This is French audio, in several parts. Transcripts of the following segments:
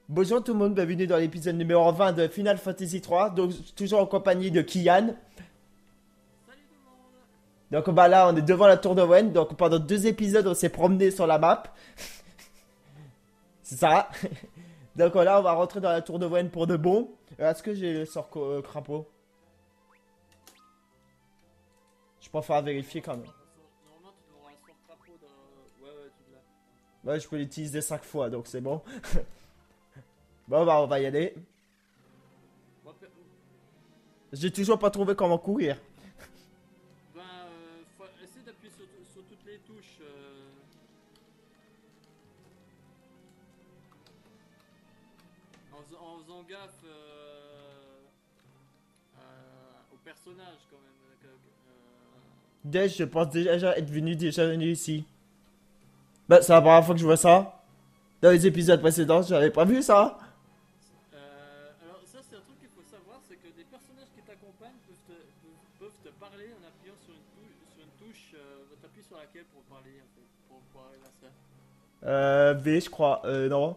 Bonjour tout le monde, bienvenue dans l'épisode numéro 20 de Final Fantasy 3, donc toujours en compagnie de Kian. Donc bah là on est devant la tour de Wayne, donc pendant 2 épisodes on s'est promené sur la map. C'est ça. Donc là on va rentrer dans la tour de Wayne pour de bon. Est-ce que j'ai le sort crapaud? Je préfère vérifier quand même. Normalement, tu dois avoir un sort crapaud dans... Ouais, tu l'as. Ouais, je peux l'utiliser 5 fois, donc c'est bon. Bon bah on va y aller. J'ai toujours pas trouvé comment courir. Ben, faut essayer d'appuyer sur toutes les touches. En faisant gaffe au personnage quand même. Dash, je pense déjà être venu ici. Bah c'est la première fois que je vois ça. Dans les épisodes précédents, j'avais pas vu ça. Alors ça c'est un truc qu'il faut savoir, c'est que des personnages qui t'accompagnent peuvent te parler en appuyant sur une touche. T'appuies sur laquelle pour parler en fait, pour arriver à ça. V je crois, non.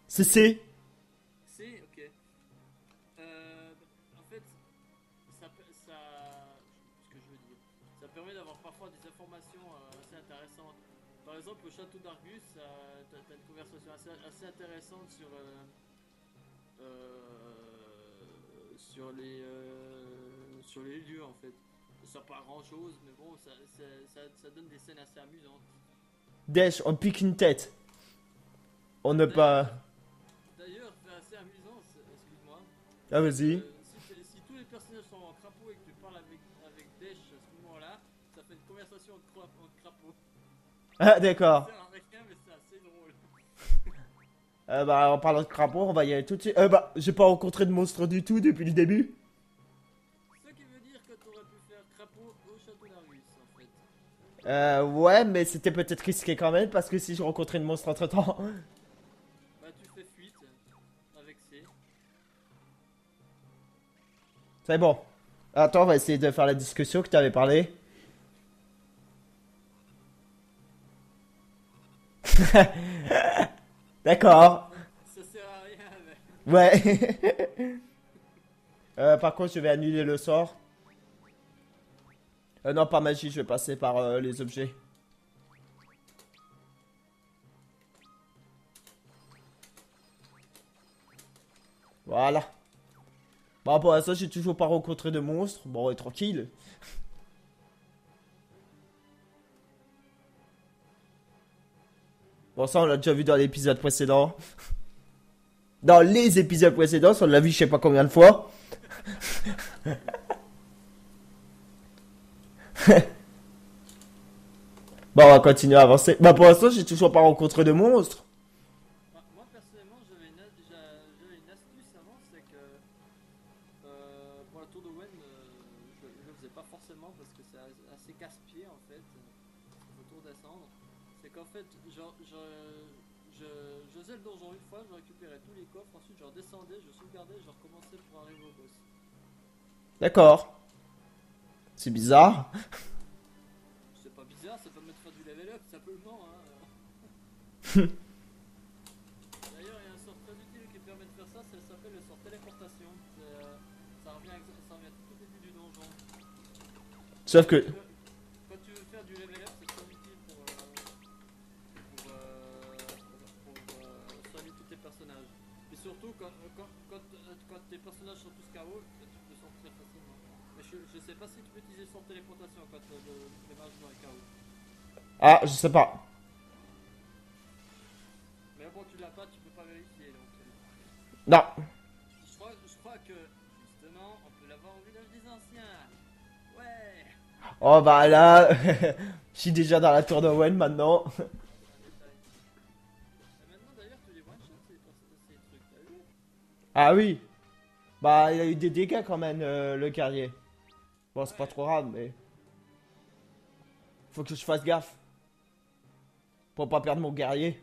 C'est C. C'est ok. En fait, ce que je veux dire, ça permet d'avoir parfois des informations assez intéressantes. Par exemple, au château d'Argus, t'as une conversation assez intéressante sur les lieux en fait. Ça pas grand chose, mais bon, ça donne des scènes assez amusantes. Dash, on pique une tête. On ne pas. D'ailleurs, c'est assez amusant, excuse-moi. Ah vas-y. Si tous les personnages sont en crapaud et que tu parles avec Dash à ce moment-là, ça fait une conversation en crapaud. Ah d'accord. C'est un requin, mais c'est assez drôle. Bah en parlant de crapaud, on va y aller tout de suite. Bah j'ai pas rencontré de monstre du tout depuis le début. Ce qui veut dire que t'aurais pu faire crapaud au château d'Argus en fait. Ouais, mais c'était peut-être risqué quand même parce que si je rencontrais une monstre entre temps. Bah tu fais fuite avec C. C'est bon. Attends, on va essayer de faire la discussion que tu avais parlé. D'accord. Ça sert à rien mais... Ouais. Par contre, je vais annuler le sort. Non, pas magie, je vais passer par les objets. Voilà. Bon, pour l'instant, j'ai toujours pas rencontré de monstre. Bon, tranquille. Bon, ça, on l'a déjà vu dans l'épisode précédent. Dans les épisodes précédents, on l'a vu je sais pas combien de fois. Bon, on va continuer à avancer. Bah, pour l'instant, j'ai toujours pas rencontré de monstre. Moi personnellement j'avais une astuce avant, c'est que pour la tour de Wen, je le faisais pas forcément parce que c'est assez casse-pied en fait, faut tout descendre. C'est qu'en fait, je faisais le donjon une fois, je récupérais tous les coffres, ensuite je redescendais, je sauvegardais, je recommençais pour arriver au boss. D'accord. C'est bizarre. C'est pas bizarre, ça permet de faire du level up simplement. Hein. D'ailleurs, il y a un sort très utile qui permet de faire ça, ça s'appelle le sort téléportation. Ça revient tout au début du donjon. Sauf que... Quand tu veux faire du level up, c'est très utile pour soigner tous tes personnages. Et surtout, quand tes personnages sont tous KO, tu peux sortir facilement. Mais je sais pas si tu peux utiliser le sort téléportation quand les mages sont KO. Ah, je sais pas. Mais bon, tu l'as pas, tu peux pas vérifier. Donc, Non. je crois que, justement, on peut l'avoir au village des anciens. Ouais. Oh bah là... Je suis déjà dans la tour de Wayne maintenant. Maintenant d'ailleurs tu les one shot ces trucs, t'as vu? Ah oui. Bah, il a eu des dégâts quand même, le guerrier. Bon, c'est pas trop grave, mais... Faut que je fasse gaffe. Pour pas perdre mon guerrier.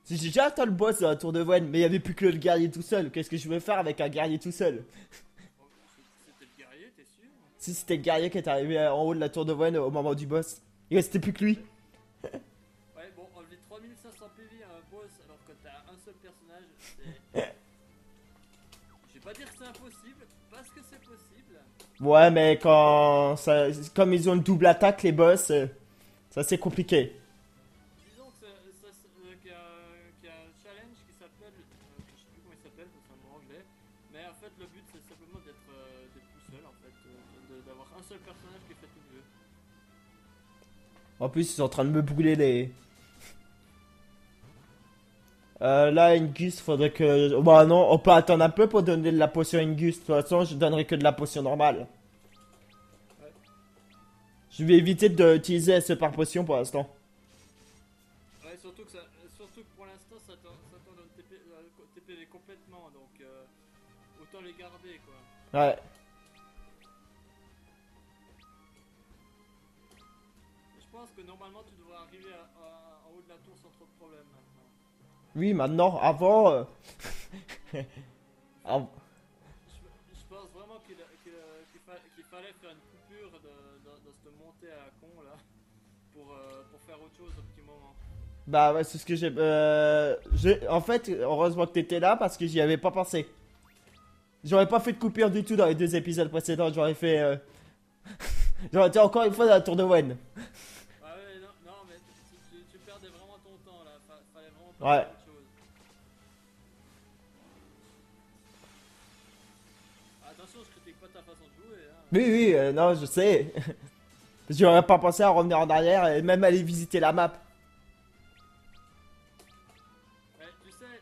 Si j'ai déjà atteint le boss de la tour de Wayne, mais il y avait plus que le guerrier tout seul. Qu'est-ce que je vais faire avec un guerrier tout seul? C'était le guerrier, t'es sûr? Si Si c'était le guerrier qui est arrivé en haut de la tour de Wayne au moment du boss. Il restait plus que lui. Ouais, bon, enlever 3500 PV à un boss alors que t'as un seul personnage, c'est. Je vais pas dire que c'est impossible, parce que c'est possible. Ouais, mais quand ça, comme ils ont une double attaque, les boss, ça c'est compliqué. Disons que qu'il y a un challenge qui s'appelle. Je sais plus comment il s'appelle, parce que c'est un mot anglais. Mais en fait, le but c'est simplement d'être tout seul en fait. D'avoir un seul personnage qui fait tout le jeu. En plus, ils sont en train de me brûler les. Là, Ingus, faudrait que. Bah non, on peut attendre un peu pour donner de la potion Ingus. De toute façon, je donnerai que de la potion normale. Ouais. Je vais éviter d'utiliser ce par potion pour l'instant. Ouais, surtout que pour l'instant ça t'en donne TPV complètement, donc autant les garder quoi. Ouais. Je pense que normalement tu devrais arriver en haut de la tour sans trop de problèmes maintenant. Oui, maintenant, avant. Je pense vraiment qu'il fallait faire une coupure de cette montée à la con là pour faire autre chose au petit moment. Bah ouais, c'est ce que j'ai. En fait, heureusement que t'étais là parce que j'y avais pas pensé. J'aurais pas fait de coupure du tout dans les deux épisodes précédents. J'aurais fait. J'aurais été encore une fois dans la tour de Wen. Ah ouais, non, mais tu perdais vraiment ton temps là, fallait vraiment pas Ouais. faire autre chose. Attention, je critique pas ta façon de jouer, hein. Oui, oui, non, je sais. J'aurais pas pensé à revenir en arrière et même aller visiter la map. Ouais, tu sais,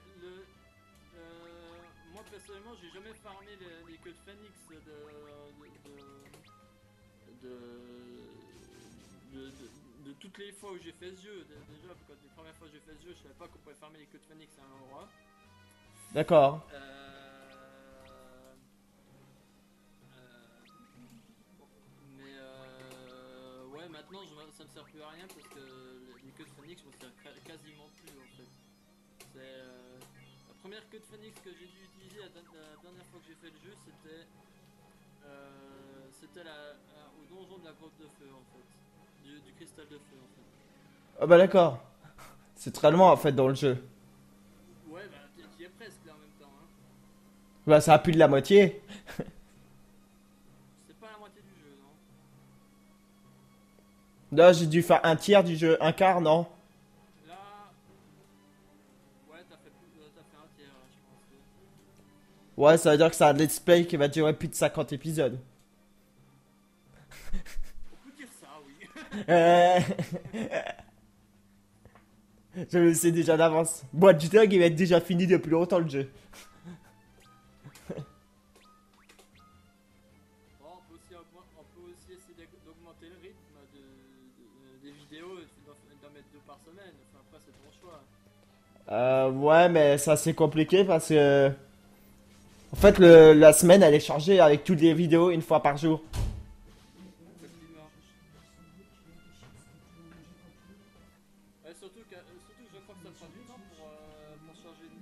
moi personnellement, j'ai jamais farmé les queues de phoenix de toutes les fois où j'ai fait ce jeu. Déjà, quand les premières fois que j'ai fait ce jeu, je savais pas qu'on pouvait farmer les queues de phoenix à un endroit. D'accord. Ouais, maintenant ça me sert plus à rien parce que les queues de phoenix me servent quasiment plus en fait. C'est la première queue de phoenix que j'ai dû utiliser la dernière fois que j'ai fait le jeu, c'était au donjon de la grotte de feu en fait, du cristal de feu en fait. Ah bah d'accord. C'est très loin en fait dans le jeu. Ouais, bah t'y es presque là en même temps, hein. Bah ça a plus de la moitié. C'est pas la moitié du jeu, non? Là j'ai dû faire un tiers du jeu, un quart, non? Là, ouais, t'as fait un tiers là, je pense. Ouais, ça veut dire que c'est un let's play qui va durer plus de 50 épisodes. On peut dire ça, oui. Euh... Je le sais déjà d'avance. Moi, du Dog, il va être déjà fini depuis longtemps le jeu. Bon, on peut aussi essayer d'augmenter le rythme des vidéos et d'en mettre 2 par semaine. Enfin, après, c'est ton choix. Ouais, mais ça c'est compliqué parce que. En fait, la semaine elle est chargée avec toutes les vidéos une fois par jour. Effectivement. Ouais, surtout que je crois que ça prend du temps pour charger une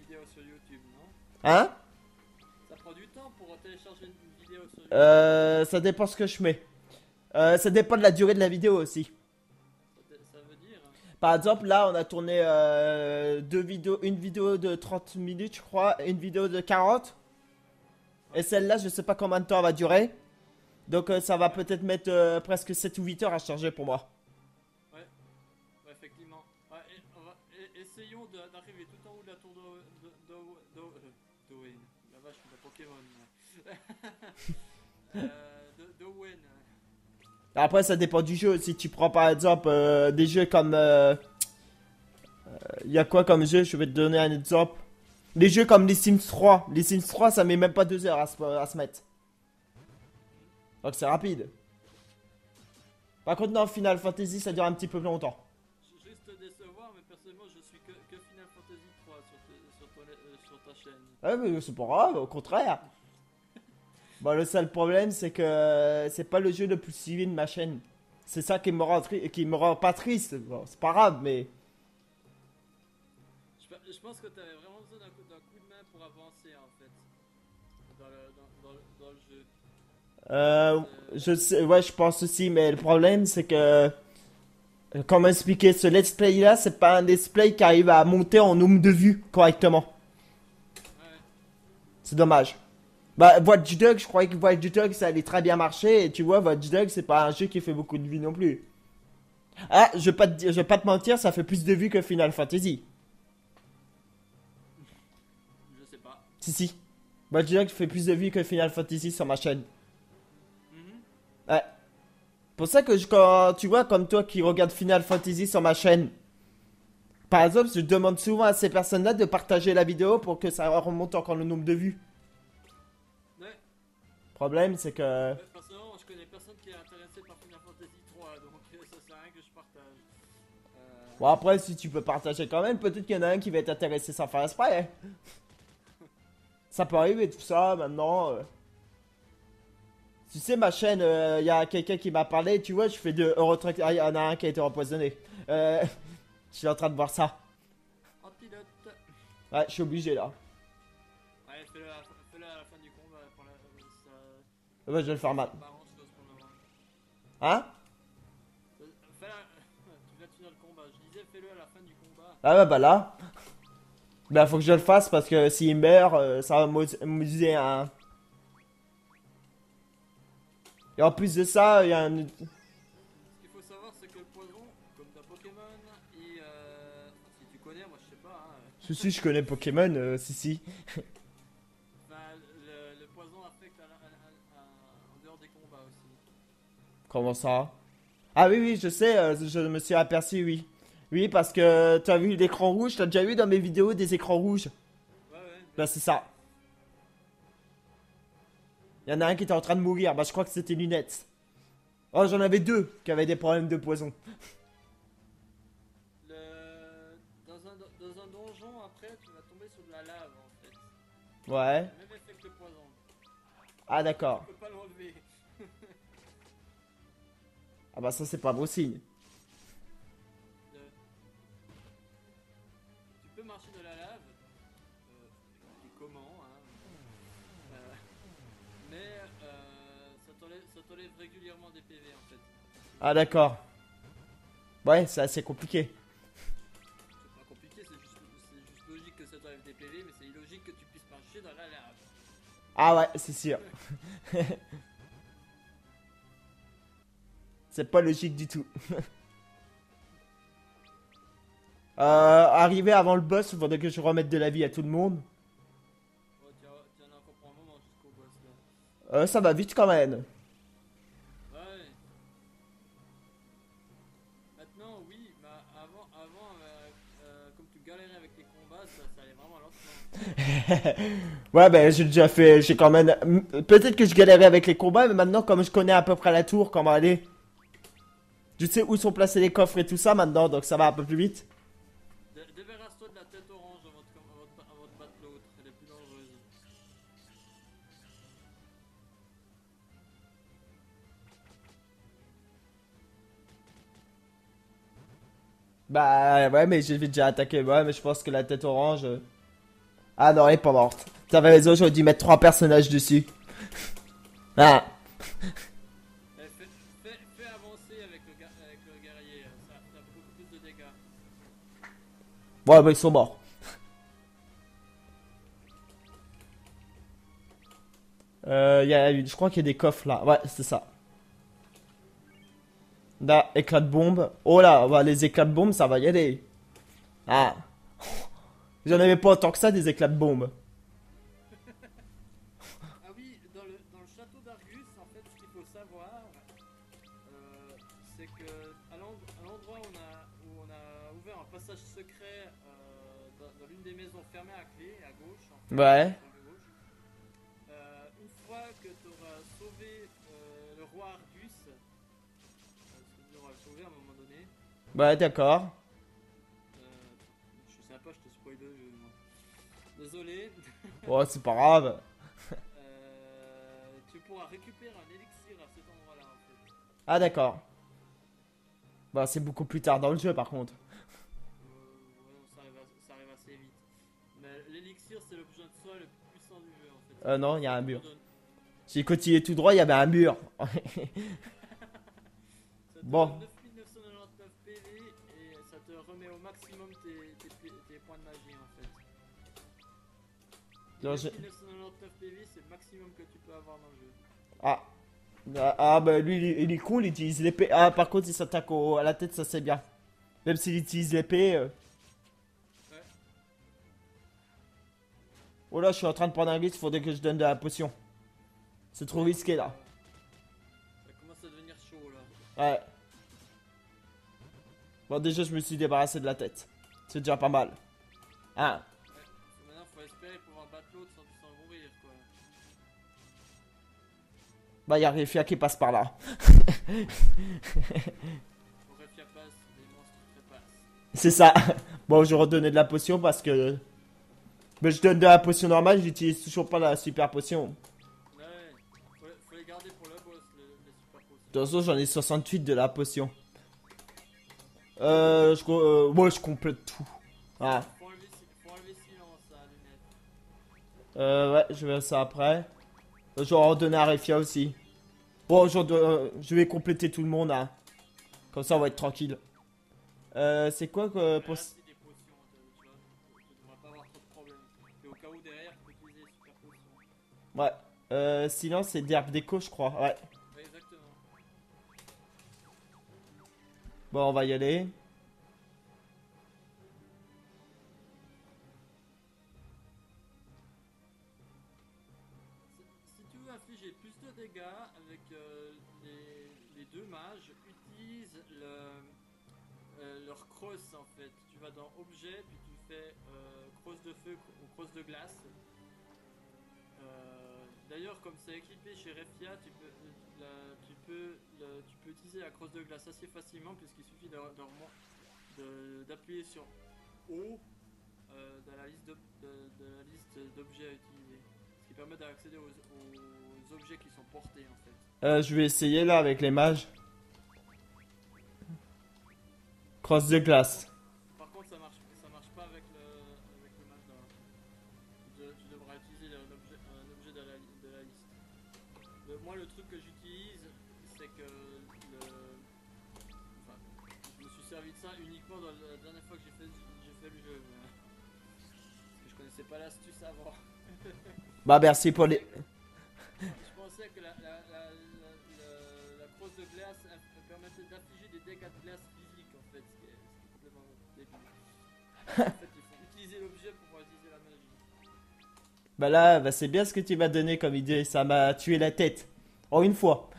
vidéo sur YouTube, non? Hein? Ça prend du temps pour télécharger une vidéo sur YouTube. Ça dépend ce que je mets. Ça dépend de la durée de la vidéo aussi. Ça veut dire. Par exemple, là, on a tourné deux vidéos, une vidéo de 30 minutes, je crois, et une vidéo de 40. Et celle-là, je sais pas combien de temps elle va durer. Donc, ça va peut-être mettre presque 7 ou 8 heures à charger pour moi. Ouais, ouais, effectivement. Ouais, essayons d'arriver tout en haut de la tour d'Owen. La vache, c'est un Pokémon. D'Owen. Après, ça dépend du jeu. Si tu prends par exemple des jeux comme. Il y a quoi comme jeu? Je vais te donner un exemple. Des jeux comme les Sims 3. Les Sims 3, ça met même pas 2 heures à se mettre. Donc c'est rapide. Par contre, non, Final Fantasy, ça dure un petit peu plus longtemps. Juste te décevoir, mais personnellement, je suis que Final Fantasy 3 sur ta chaîne. Ouais, mais c'est pas grave, au contraire. Bon, le seul problème, c'est que c'est pas le jeu le plus suivi de ma chaîne. C'est ça qui me rend pas triste. Bon, c'est pas grave, mais. Je pense que tu avais vraiment besoin d'un coup de main pour avancer en fait dans le jeu. Euh, Euh, je sais, ouais, je pense aussi, mais le problème, c'est que, comment expliquer, ce let's play là, c'est pas un let's play qui arrive à monter en nombre de vues correctement. ouais. C'est dommage. Bah, Watch Dogs, je croyais que Watch Dogs ça allait très bien marcher, et tu vois, Watch Dogs, c'est pas un jeu qui fait beaucoup de vues non plus. Ah, je vais pas te mentir, ça fait plus de vues que Final Fantasy. Je sais pas. Si, si. Watch Dogs fait plus de vues que Final Fantasy sur ma chaîne. Mhm. Ouais. Pour ça que quand tu vois, comme toi qui regarde Final Fantasy sur ma chaîne, par exemple, je demande souvent à ces personnes-là de partager la vidéo pour que ça remonte encore le nombre de vues. Ouais. Problème, c'est que. Personnellement, je connais personne qui est intéressé par Final Fantasy 3, donc ça sert à rien que je partage. Bon, après, si tu peux partager quand même, peut-être qu'il y en a un qui va être intéressé sans faire exprès, hein. Ça peut arriver, tout ça, maintenant. Tu sais, ma chaîne, il y a quelqu'un qui m'a parlé, tu vois, je fais de Eurotrack. Ah, il y en a un qui a été empoisonné. Euh, je suis en train de voir ça. Antidote. Ouais, je suis obligé là. Ouais, fais-le à la fin du combat. Pour ça, Ouais, je vais le faire ça mal. m'arrange de ce qu'on aura. Hein? Fais-le. Tu viens de finir le combat. Je disais, fais-le à la fin du combat. Ah ouais, bah là. Bah, faut que je le fasse parce que s'il meurt, ça va m'amuser un. Et en plus de ça, il y a un. Ce qu'il faut savoir, c'est que le poison, comme dans Pokémon, enfin, si tu connais, moi je sais pas, hein, Si, si, je connais Pokémon, si, si. enfin, le poison affecte en dehors des combats aussi. Comment ça? Ah oui, oui, je sais, je me suis aperçu, oui. Oui, parce que tu as vu l'écran rouge, t'as déjà vu dans mes vidéos des écrans rouges. Ouais, ouais, Bah, c'est ça. Il y en a un qui était en train de mourir, bah, je crois que c'était Lunettes. Oh, j'en avais deux qui avaient des problèmes de poison. dans un donjon, après, tu vas tomber sur de la lave en fait. Ouais. Le même effet que le poison. Ah, Tu d'accord. peux pas l'enlever. Ah, bah, ça, c'est pas bon signe. Le- Tu peux marcher de la lave. Et comment, hein. Euh, mais ça t'enlève régulièrement des PV en fait. Ah, d'accord. Ouais, c'est assez compliqué. C'est pas compliqué, c'est juste logique que ça t'enlève des PV, mais c'est illogique que tu puisses marcher dans la lave. Ah, ouais, c'est sûr. C'est pas logique du tout. Arrivé avant le boss, il faudrait que je remette de la vie à tout le monde. Oh, tu en as encore pour un moment jusqu'au boss là. Ça va vite quand même. Ouais. Maintenant, oui, mais comme tu galérais avec les combats, ça allait vraiment lentement. Ouais, ben j'ai déjà fait, j'ai quand même. Peut-être que je galérais avec les combats, mais maintenant, comme je connais à peu près la tour, comment aller, je sais où sont placés les coffres et tout ça maintenant, donc ça va un peu plus vite. Débarrasse-toi de la tête orange avant de battre l'autre, elle est plus dangereuse. Bah ouais, mais j'ai déjà attaqué. Ouais, mais je pense que la tête orange. Ah non, elle est pas morte. T'avais raison, j'aurais dû mettre trois personnages dessus. Ah. Fais avancer avec le guerrier, ça a beaucoup plus de dégâts. Ouais, bah ils sont morts. Je crois qu'il y a des coffres là. Ouais, c'est ça. Là, éclat de bombe. Oh là, bah, les éclats de bombe, ça va y aller. Ah. J'en avais pas autant que ça, des éclats de bombe. Ah oui, dans le château d'Argus, en fait, ce qu'il faut savoir, c'est que à l'endroit où on a ouvert un passage secret dans l'une des maisons fermées à clé, à gauche, en fait, Ouais. sur le gauche, une fois que tu auras sauvé le roi Argus, parce que tu auras sauvé à un moment donné, Ouais, d'accord. je suis sympa, je te spoil le jeu, moi. Désolé. Oh, c'est pas grave. Tu pourras récupérer un élixir à cet endroit-là en fait. Ah, d'accord. Bah, c'est beaucoup plus tard dans le jeu par contre. Ouais, ça arrive assez vite. Mais l'élixir c'est l'objet de soi le plus puissant du jeu en fait. Non, il y a un mur. J'ai continué tout droit, il y avait un mur. Ça te Bon. donne 9999 PV et ça te remet au maximum tes points de magie en fait. Non, 9999 PV, c'est le maximum que tu peux avoir dans le jeu. Ah. Bah lui, il est con, il utilise l'épée. Ah, par contre, il s'attaque à la tête, ça c'est bien. Même s'il utilise l'épée. Ouais. Oh là, je suis en train de prendre un glitch, faudrait que je donne de la potion. C'est trop risqué là. Ça commence à devenir chaud là. Ouais. Bon, déjà, je me suis débarrassé de la tête. C'est déjà pas mal. Ah. Ouais. Maintenant, faut espérer pouvoir battre l'autre sans mourir quoi. Bah, il y a Réfia qui passe par là. Faut Refia passe, les monstres trépassent. C'est ça. Bon, je redonnais de la potion parce que. Mais je donne de la potion normale, j'utilise toujours pas la super potion. Ouais, faut les garder pour le boss, les super potions. De toute façon, j'en ai 68 de la potion. Moi, je complète tout. Ah. Faut enlever silence à la lunette. Ouais, je vais ça après. Je vais en redonner à Réfia aussi. Bon, je vais compléter tout le monde, hein. Comme ça, on va être tranquille. C'est quoi que Là, c'est des potions, tu devrais pas avoir trop de problèmes. Et au cas où derrière, tu peux utiliser les super potions. Ouais. Sinon, c'est d'herbe déco, je crois. Ouais. Ouais, exactement. Bon, on va y aller. Si tu veux infliger plus de dégâts avec les deux mages, utilise leur crosse en fait. Tu vas dans objet, puis tu fais crosse de feu ou crosse de glace. D'ailleurs, comme c'est équipé chez Refia, tu peux utiliser la crosse de glace assez facilement puisqu'il suffit d'appuyer sur O dans la liste d'objets à utiliser. Ce qui permet d'accéder aux objets qui sont portés en fait. Je vais essayer là avec les mages. Crosse de glace. Par contre, ça marche pas avec le mage là. Tu devras utiliser un objet de la liste. Moi, le truc que j'utilise, c'est que enfin, je me suis servi de ça uniquement dans la dernière fois que j'ai fait le jeu. Parce que je connaissais pas l'astuce avant. Bah, merci pour les. Je pensais que la crosse de glace permettait d'infliger des dégâts de glace physiques en fait, ce qui est complètement débile. En fait, il faut utiliser l'objet pour pouvoir utiliser la magie. Bah là, bah c'est bien ce que tu m'as donné comme idée. Ça m'a tué la tête. En une fois.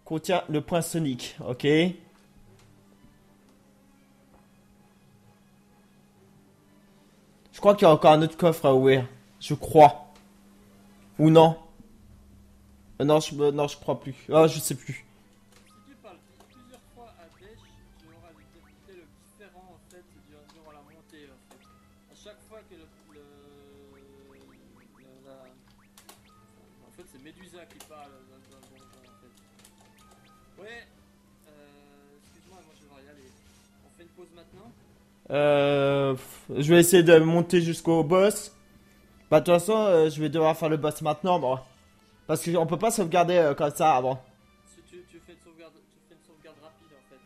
Contient le point sonique. Ok. Je crois qu'il y a encore un autre coffre à ouvrir. Je crois. Ou non. Non, je crois plus. Oh, je sais plus. Si tu parles plusieurs fois à Desch, tu auras détecté le différent en fait durant la montée en fait. À chaque fois que en fait c'est Médusa qui parle dans le donjon en fait. Ouais, excuse-moi, moi je vais y aller. On fait une pause maintenant. Je vais essayer de monter jusqu'au boss. Bah, de toute façon, je vais devoir faire le boss maintenant, moi. Parce qu'on peut pas sauvegarder comme ça avant. Si tu fais une sauvegarde rapide en fait.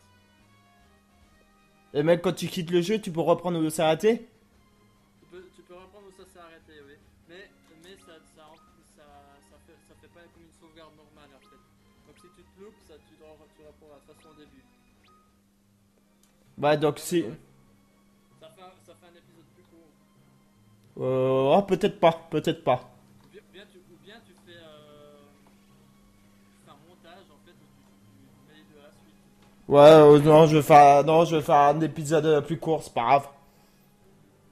Et même quand tu quittes le jeu, tu peux reprendre où ça s'arrêter. Tu peux reprendre où ça s'est arrêté, oui. Mais ça fait pas comme une sauvegarde normale en fait. Donc si tu te loupes, tu reprends la façon au début. Bah, donc si. Ça fait un épisode plus court. Oh, peut-être pas, peut-être pas. Ou bien tu fais un montage en fait où tu mets les deux à la suite. Ouais, non, je vais faire un épisode plus court, c'est pas grave.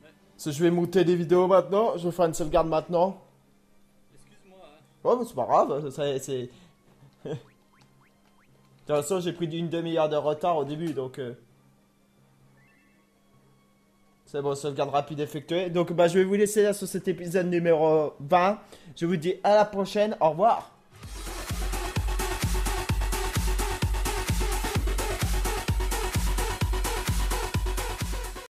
Ouais. Parce que je vais monter des vidéos maintenant, je vais faire une sauvegarde maintenant. Excuse-moi, hein. Ouais, mais c'est pas grave, c'est. De toute façon, j'ai pris une demi-heure de retard au début, donc. C'est bon, sauvegarde rapide effectuée. Donc, bah, je vais vous laisser là sur cet épisode numéro 20. Je vous dis à la prochaine, au revoir.